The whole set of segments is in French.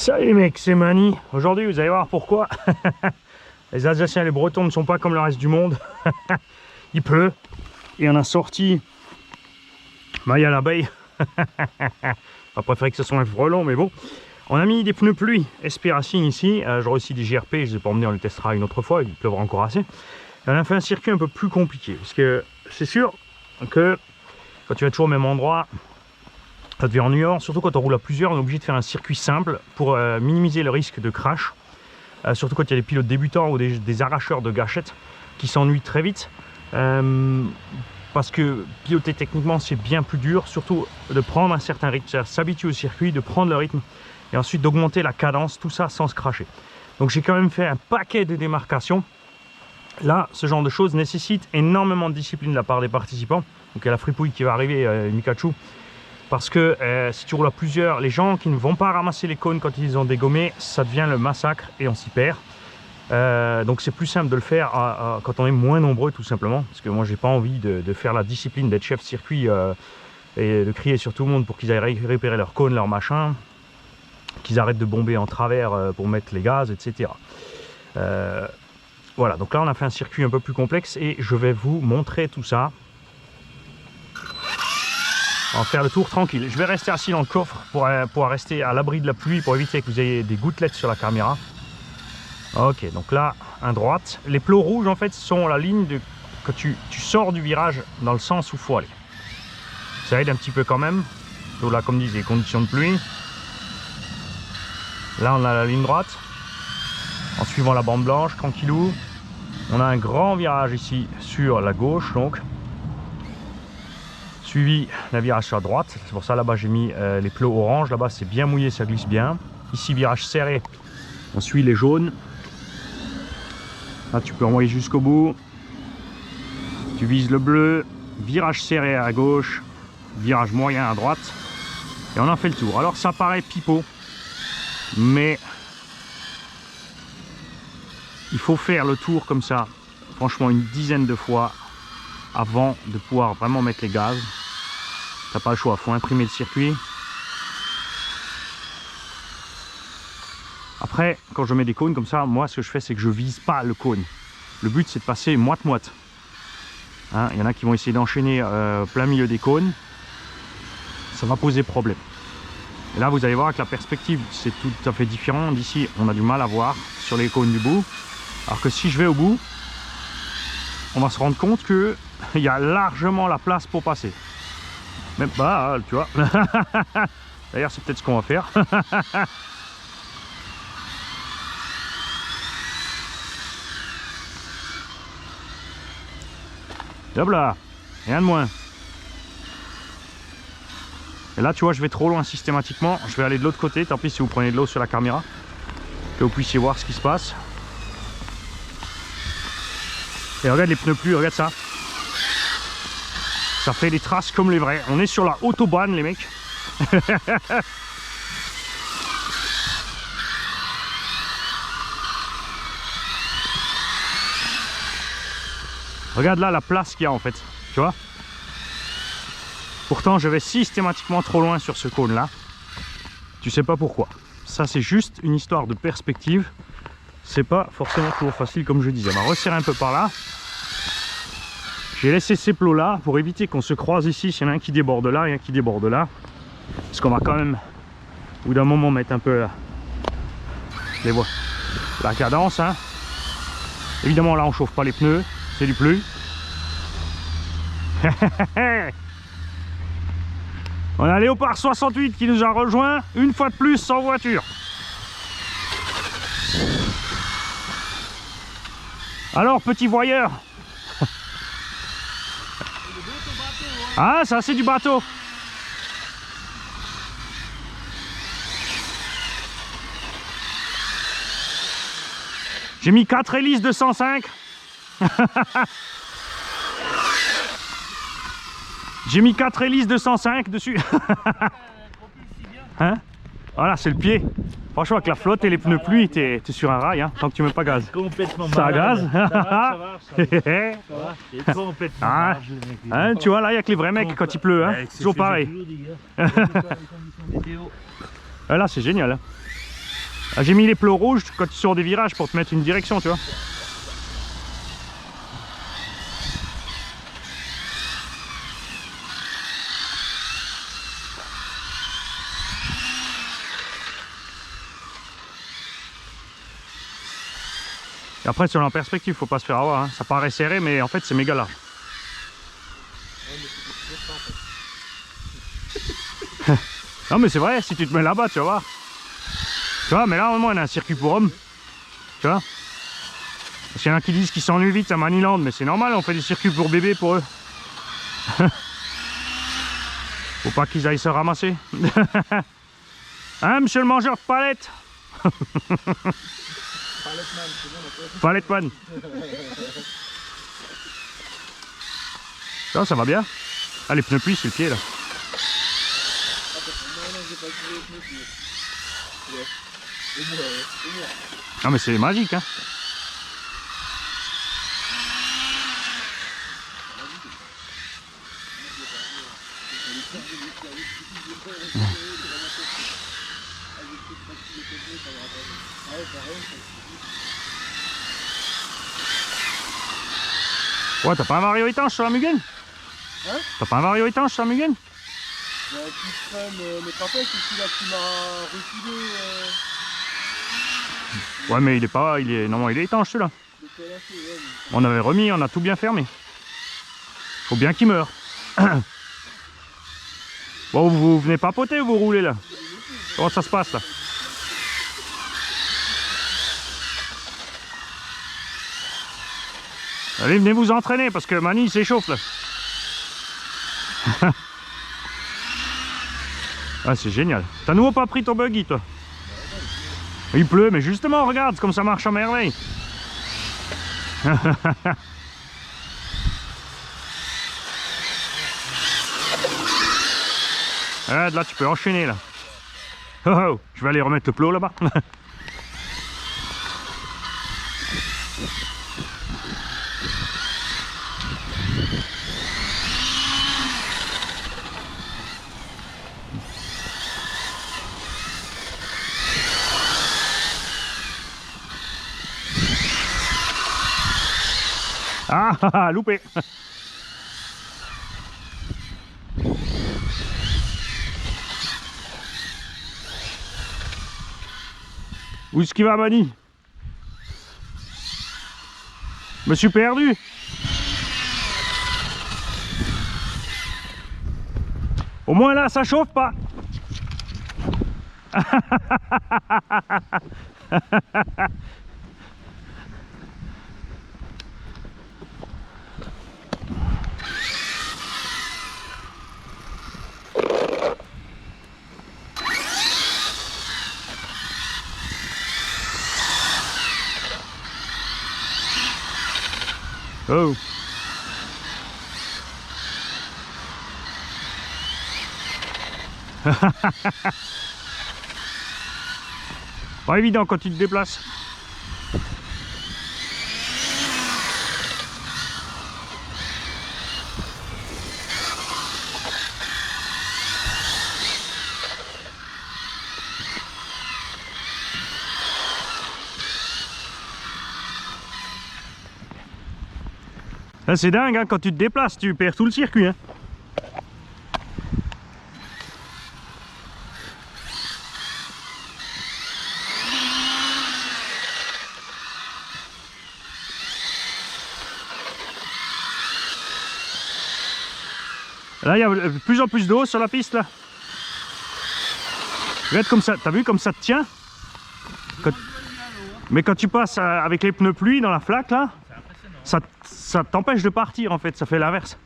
Salut les mecs, c'est Mani. Aujourd'hui vous allez voir pourquoi les Alsaciens et les Bretons ne sont pas comme le reste du monde. Il pleut et on a sorti maille à l'abeille. On préférait que ce soit un frelon, mais bon. On a mis des pneus pluie SP Racing ici. J'aurai aussi des GRP, je ne les ai pas emmenés, on les testera une autre fois, il pleuvra encore assez. Et on a fait un circuit un peu plus compliqué parce que c'est sûr que quand tu vas toujours au même endroit, ça devient ennuyant, surtout quand on roule à plusieurs, on est obligé de faire un circuit simple pour minimiser le risque de crash. Surtout quand il y a des pilotes débutants ou des arracheurs de gâchettes qui s'ennuient très vite. Parce que piloter techniquement c'est bien plus dur, surtout de prendre un certain rythme, c'est-à-dire s'habituer au circuit, de prendre le rythme et ensuite d'augmenter la cadence, tout ça sans se cracher. Donc j'ai quand même fait un paquet de démarcations. Là, ce genre de choses nécessite énormément de discipline de la part des participants. Donc il y a la fripouille qui va arriver, Mikachu. Parce que si tu roules à plusieurs, les gens qui ne vont pas ramasser les cônes quand ils ont dégommé, ça devient le massacre et on s'y perd. Donc c'est plus simple de le faire quand on est moins nombreux tout simplement. Parce que moi j'ai pas envie de faire la discipline d'être chef circuit et de crier sur tout le monde pour qu'ils aillent récupérer leurs cônes, leurs machins. Qu'ils arrêtent de bomber en travers pour mettre les gaz, etc. Voilà, donc là on a fait un circuit un peu plus complexe et je vais vous montrer tout ça. On va faire le tour tranquille. Je vais rester assis dans le coffre pour rester à l'abri de la pluie, pour éviter que vous ayez des gouttelettes sur la caméra. Ok, donc là, à droite. Les plots rouges, en fait, sont la ligne que tu sors du virage dans le sens où il faut aller. Ça aide un petit peu quand même. Donc là, comme disent les conditions de pluie. Là, on a la ligne droite. En suivant la bande blanche, tranquillou. On a un grand virage ici sur la gauche, donc. Suivi d'un virage sur la droite, c'est pour ça là-bas j'ai mis les plots orange, là-bas c'est bien mouillé, ça glisse bien. Ici virage serré, on suit les jaunes. Là tu peux envoyer jusqu'au bout. Tu vises le bleu, virage serré à gauche, virage moyen à droite. Et on en fait le tour. Alors ça paraît pipeau, mais il faut faire le tour comme ça, franchement une dizaine de fois avant de pouvoir vraiment mettre les gaz. T'as pas le choix, faut imprimer le circuit. Après, quand je mets des cônes comme ça, moi ce que je fais c'est que je vise pas le cône. Le but c'est de passer moite-moite. Hein, il y en a qui vont essayer d'enchaîner plein milieu des cônes. Ça va poser problème. Et là vous allez voir que la perspective c'est tout à fait différent. D'ici on a du mal à voir sur les cônes du bout. Alors que si je vais au bout, on va se rendre compte que il y a largement la place pour passer. Même pas, tu vois. D'ailleurs, c'est peut-être ce qu'on va faire. Hop là, rien de moins. Et là, tu vois, je vais trop loin systématiquement. Je vais aller de l'autre côté. Tant pis si vous prenez de l'eau sur la caméra, que vous puissiez voir ce qui se passe. Et regarde les pneus pluie, regarde ça. Ça fait des traces comme les vrais. On est sur la autobahn les mecs. Regarde là la place qu'il y a en fait. Tu vois. Pourtant je vais systématiquement trop loin sur ce cône là. Tu sais pas pourquoi. Ça c'est juste une histoire de perspective. C'est pas forcément toujours facile comme je disais. On va resserrer un peu par là. J'ai laissé ces plots là pour éviter qu'on se croise ici. S'il y en a un qui déborde là et un qui déborde là. Parce qu'on va quand même au bout d'un moment mettre un peu la cadence. Hein. Évidemment là on chauffe pas les pneus. C'est du pluie. On a Léopard 68 qui nous a rejoint une fois de plus sans voiture. Alors petit voyeur. Ah, ça c'est du bateau. J'ai mis 4 hélices de 105. J'ai mis 4 hélices de 105 dessus. Hein? Voilà, c'est le pied. Franchement, avec la flotte et les pneus pluie, t'es sur un rail, hein, tant que tu mets pas gaz. Complètement ça gaz. Ça va. C'est complètement ah, hein, tu vois, là, il n'y a que les vrais mecs quand il pleut. Hein. Toujours pareil. Toujours, Là, c'est génial. Hein. Ah, j'ai mis les plots rouges quand tu sors des virages pour te mettre une direction, tu vois. Et après, sur la perspective, faut pas se faire avoir. Hein. Ça paraît serré, mais en fait, c'est méga large. Non, mais c'est vrai, si tu te mets là-bas, tu vas voir. Tu vois, mais là, au moins, on a un circuit pour hommes. Tu vois. Parce qu'il y en a qui disent qu'ils s'ennuient vite à Maniland, mais c'est normal, on fait des circuits pour bébés pour eux. Faut pas qu'ils aillent se ramasser. Hein, monsieur le mangeur de palettes? Paletman. Ça va bien. Ah, les pneus pluie, c'est le pied là. Ah, mais c'est magique, hein. Ouais, t'as pas un vario étanche sur la Mugen? Hein? T'as pas un vario étanche sur la Mugen? J'ai un petit frein, mais pas fait, c'est celui-là qui m'a refilé. Ouais, mais il est pas. Non, il est étanche celui-là. On avait remis, on a tout bien fermé. Faut bien qu'il meure. Bon, vous venez papoter ou vous roulez là? Comment ça se passe là? Allez, venez vous entraîner parce que Mani s'échauffe là. Ah, c'est génial. T'as nouveau pas pris ton buggy toi? Il pleut, mais justement, regarde comme ça marche à merveille. Ah, là, tu peux enchaîner là. Oh, oh, je vais aller remettre le plot là-bas. Ah, loupé. Où est-ce qu'il va, Mani? Je me suis perdu. Au moins là, ça chauffe pas. Oh. Pas évident quand tu te déplaces. C'est dingue, hein, quand tu te déplaces, tu perds tout le circuit. Hein. Là, il y a de plus en plus d'eau sur la piste. Là. Regarde comme ça, t'as vu comme ça te tient Mais quand tu passes avec les pneus pluie dans la flaque, là, ça t'empêche de partir en fait, ça fait l'inverse.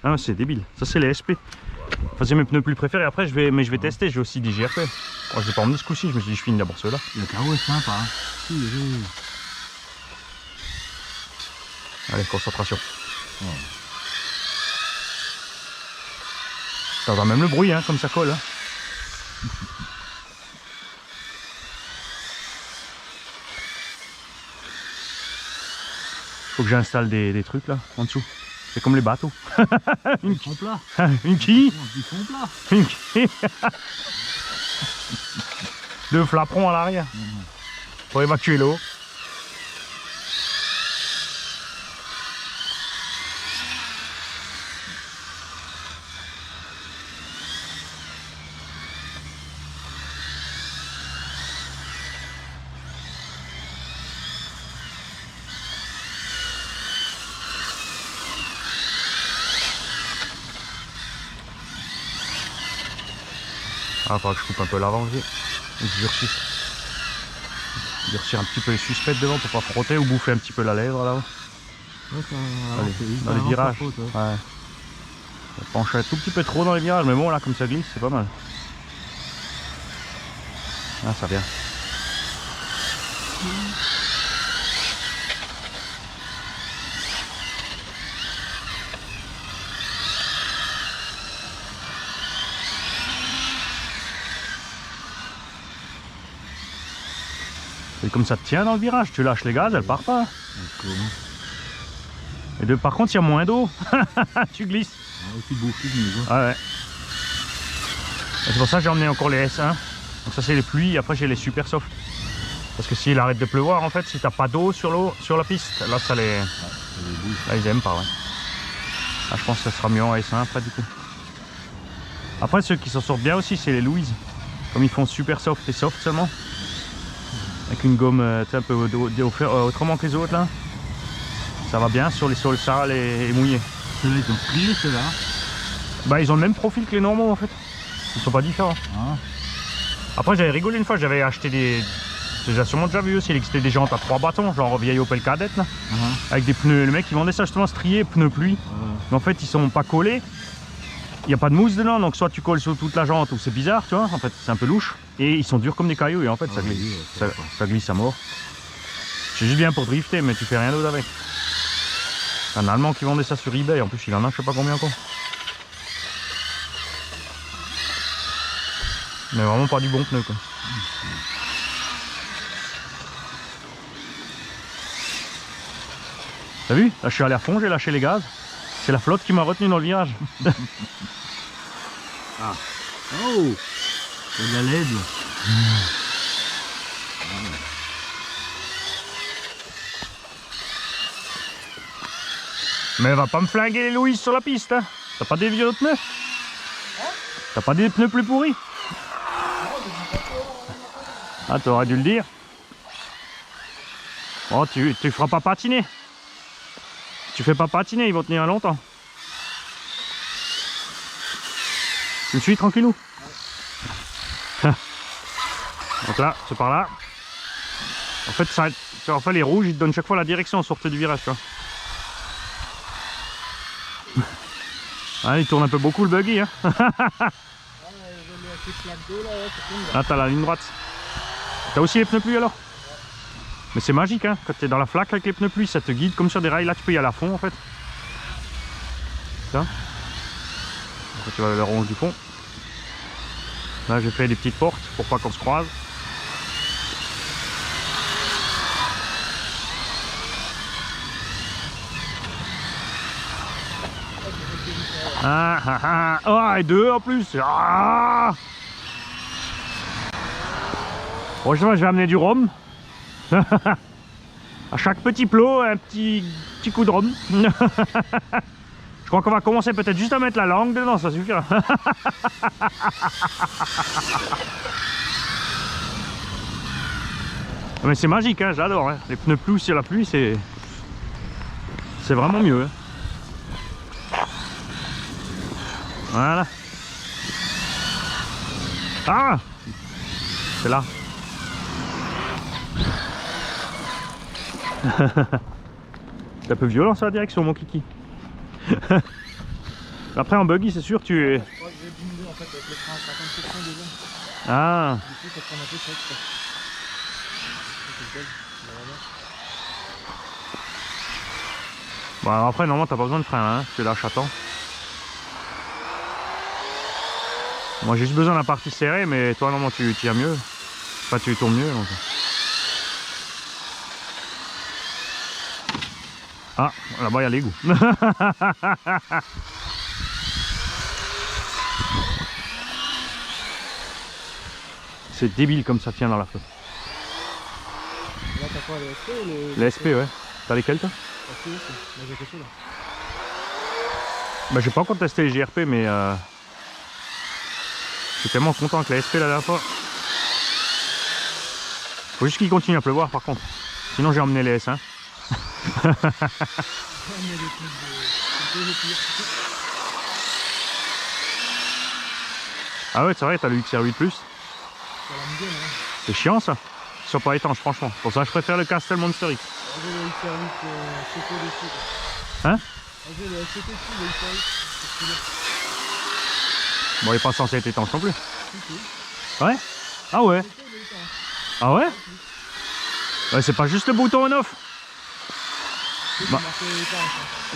Ah, c'est débile, ça c'est les SP. Enfin, c'est mes pneus plus préférés. Après, je vais tester, j'ai aussi des GRP. Oh, je vais pas emmener ce coup-ci, je me suis dit, je finis d'abord ceux-là. Le carreau est sympa. Hein. Allez, concentration. Oh. T'entends même le bruit, hein, comme ça colle. Hein. Faut que j'installe des trucs là, en dessous. C'est comme les bateaux. Une fond plat. Une quille. Du fond plat. Une quille. Deux flaperons à l'arrière pour évacuer l'eau. Ah, faudra que je coupe un peu l'avant aussi. Et que je durcir un petit peu les suspects devant pour pas frotter ou bouffer un petit peu la lèvre là-haut. Dans les virages. Ouais. Ça penche un tout petit peu trop dans les virages, mais bon là comme ça glisse, c'est pas mal. Ah, ça vient. Et comme ça te tient dans le virage, tu lâches les gaz, elle part pas. Et par contre, il y a moins d'eau. Tu glisses. Ouais. C'est pour ça que j'ai emmené encore les S1. Donc ça c'est les pluies, après j'ai les super soft. Parce que s'il arrête de pleuvoir en fait, si t'as pas d'eau sur la piste, là ça les. Là ils aiment pas, ouais. Là je pense que ça sera mieux en S1 après du coup. Après ceux qui s'en sortent bien aussi, c'est les Louise. Comme ils font super soft et soft seulement. Avec une gomme un peu autrement que les autres là. Ça va bien sur les sols sales et mouillés. Ceux-là ils ont plié ceux-là. Bah ils ont le même profil que les normaux en fait. Ils sont pas différents. Ah. Après j'avais rigolé une fois, j'avais acheté des. Tu as sûrement déjà vu aussi, il existait des jantes à 3 bâtons, genre vieille Opel Kadett là. Avec des pneus. Le mec il vendait ça justement strié, pneus pluie. Mais en fait ils sont pas collés. Il n'y a pas de mousse dedans, donc soit tu colles sur toute la jante ou c'est bizarre, tu vois, en fait c'est un peu louche. Et ils sont durs comme des cailloux et en fait ça glisse, ça glisse à mort. C'est juste bien pour drifter, mais tu fais rien d'autre avec. Un Allemand qui vendait ça sur eBay, en plus il en a je sais pas combien encore. Mais vraiment pas du bon pneu quoi. T'as vu? Là je suis allé à fond, j'ai lâché les gaz. C'est la flotte qui m'a retenu dans le virage. Ah. Oh, c'est de la LED. Mais elle va pas me flinguer les Louis sur la piste, hein. T'as pas des vieux pneus? T'as pas des pneus plus pourris? Ah, t'aurais dû le dire. Oh, tu feras pas patiner. Si tu fais pas patiner, ils vont tenir longtemps. Tu me suis tranquillou. Donc là, c'est par là. En fait, ça, les rouges, ils te donnent chaque fois la direction en sortie du virage, tu vois. Ah, il tourne un peu beaucoup le buggy, hein. Là, t'as la ligne droite. T'as aussi les pneus pluie alors? Mais c'est magique, hein. Quand t'es dans la flaque avec les pneus pluie, ça te guide comme sur des rails. Là, tu peux y aller à fond en fait. Ça. Après, tu vas vers le ronge du fond. Là, j'ai fait des petites portes pour pas qu'on se croise. Ah, ah, ah. Oh, et deux en plus. Ah. Bon, je vais amener du rhum. À chaque petit plot, un petit coup de rhum. Je crois qu'on va commencer peut-être juste à mettre la langue dedans, ça suffira. Mais c'est magique, hein, j'adore. Hein. Les pneus pluie sur la pluie, c'est vraiment mieux. Hein. Voilà. Ah, c'est là. C'est un peu violent sur la direction, mon kiki. Après en buggy, c'est sûr tu es. Je crois que j'ai diminué en fait avec le frein à 50% déjà. Ah. Du coup, ça prend un peu sec quoi. Bon, alors après, normalement, t'as pas besoin de frein, hein. Tu lâches à temps. Moi, j'ai juste besoin de la partie serrée, mais toi, normalement, tu tires mieux. Enfin, tu tournes mieux. Donc. Ah, là-bas, il y a l'égout. C'est débile comme ça tient dans la flotte. Là, t'as quoi, les SP ou les... Les SP, ouais. T'as lesquels toi? SP, moi j'ai que ceux-là. Bah j'ai pas encore testé les GRP mais je suis tellement content avec les SP la dernière fois. Faut juste qu'il continue à pleuvoir par contre. Sinon j'ai emmené les S1. Ah ouais c'est vrai, t'as le XR8+. C'est chiant ça. Ils sont pas étanches franchement. Pour ça je préfère le Castle Monster X. J'ai le XR8 CT dessus. Hein? J'ai le CT dessus, le XR8. Bon il est pas censé être étanche non plus. Ouais? Ah ouais? Ah ouais? Ouais c'est pas juste le bouton on-off. Bah.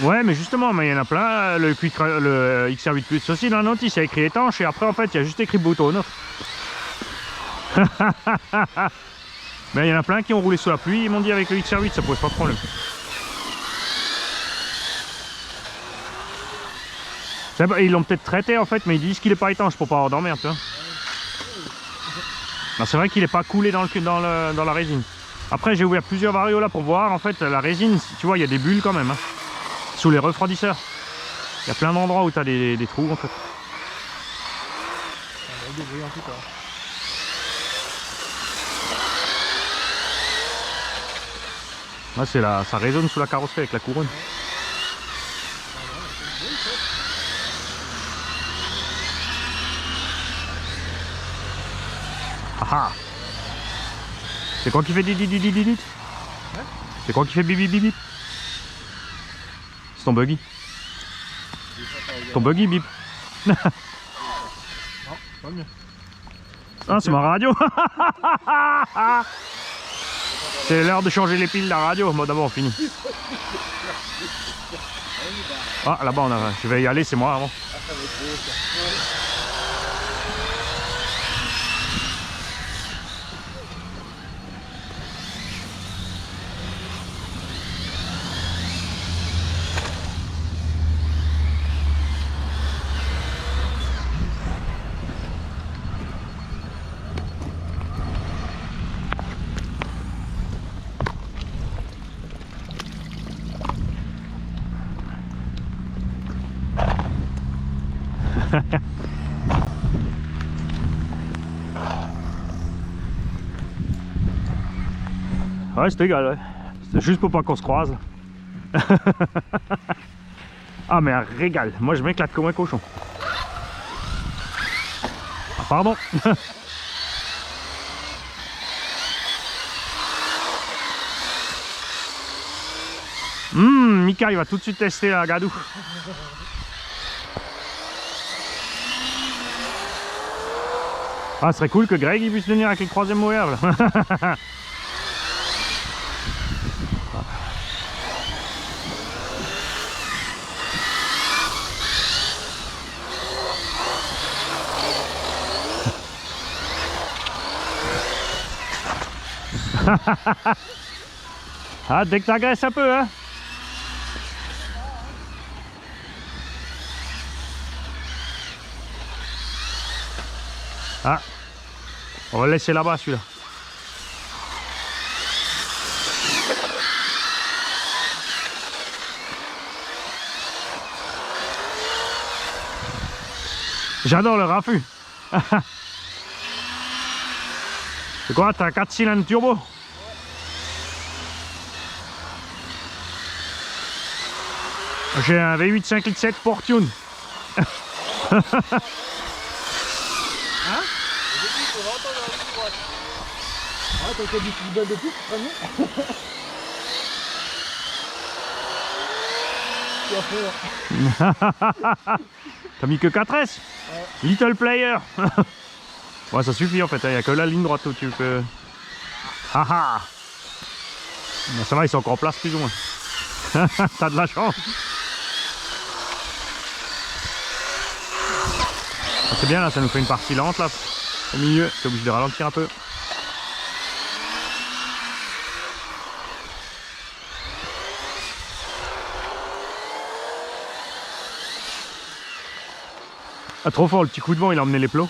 Ouais mais justement mais il y en a plein, le XR8+ aussi dans la notice il y a écrit étanche et après en fait il y a juste écrit bouton on-off. Mais il y en a plein qui ont roulé sous la pluie, ils m'ont dit avec le XR8 ça pose pas de problème. Ils l'ont peut-être traité en fait mais ils disent qu'il est pas étanche pour pas avoir d'emmerde tu vois. C'est vrai qu'il est pas coulé dans la résine. Après j'ai ouvert plusieurs varios là pour voir en fait la résine, tu vois il y a des bulles quand même hein, sous les refroidisseurs. Il y a plein d'endroits où tu as des trous en fait. Là c'est ça résonne sous la carrosserie avec la couronne. Ah ah. C'est quoi qui fait dit. C'est quoi qui fait bibi bibi? C'est ton buggy. Ton buggy bip. Non, pas mieux. Ah c'est ma radio. C'est l'heure de changer les piles de la radio. Bon d'abord on finit. Ah là-bas je vais y aller, c'est moi avant. Ouais c'est égal ouais. C'est juste pour pas qu'on se croise. Ah mais un régal, moi je m'éclate comme un cochon. Ah pardon. Mika il va tout de suite tester la gadou. Ah ce serait cool que Greg il puisse venir avec les troisième OR là. Ah dès que t'agresses un peu hein. Ah, on va le laisser là-bas celui-là. J'adore le raffut. C'est quoi, t'as 4 cylindres turbo? J'ai un V8 5.7 Fortune. Hein? Ah, t'as fait du football depuis, très bien. T'as mis que 4S? Ouais. Little player. Ouais ça suffit en fait, il n'y a que la ligne droite où tu peux... Haha. Ça va, ils sont encore en place plus ou moins. T'as de la chance. Ah, c'est bien là, ça nous fait une partie lente là. Au milieu, t'es obligé de ralentir un peu. Ah trop fort, le petit coup de vent il a emmené les plots.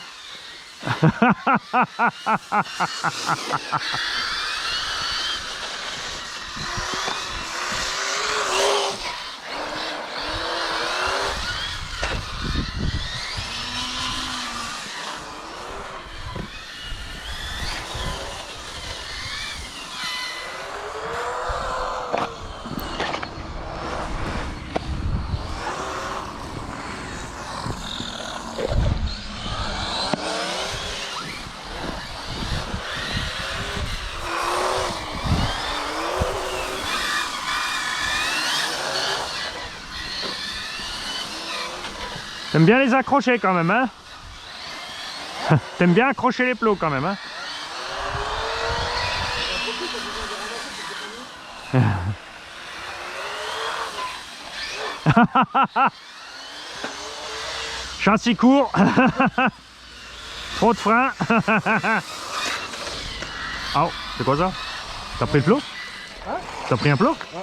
T'aimes bien les accrocher quand même, hein? T'aimes bien accrocher les plots quand même, hein? Châssis court. Trop de frein. Oh, c'est quoi ça? T'as pris le plot? Hein? T'as pris un plot? Ouais.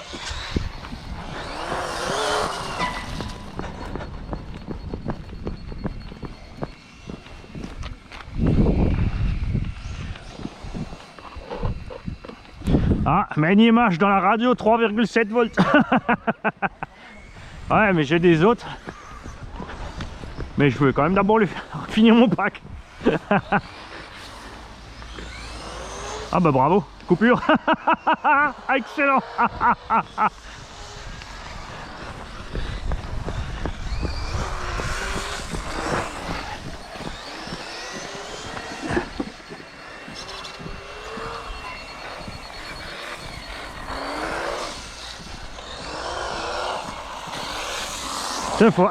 Ah, mini image dans la radio, 3,7 volts. Ouais, mais j'ai des autres. Mais je veux quand même d'abord lui finir mon pack. Ah bah bravo, coupure. Excellent. Faut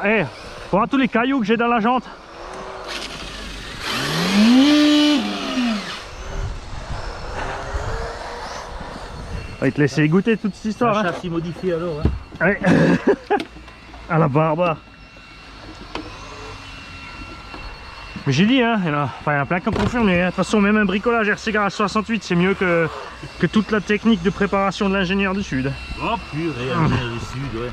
voir tous les cailloux que j'ai dans la jante. On va te laisser goûter toute cette histoire. Un châssis modifié alors. Hein. Ouais. À la barbare. Mais j'ai dit, hein, il y en a plein qui ont confirmé. Hein. De toute façon, même un bricolage RC Garage 68, c'est mieux que toute la technique de préparation de l'ingénieur du Sud. Oh purée, ingénieur du Sud, ouais.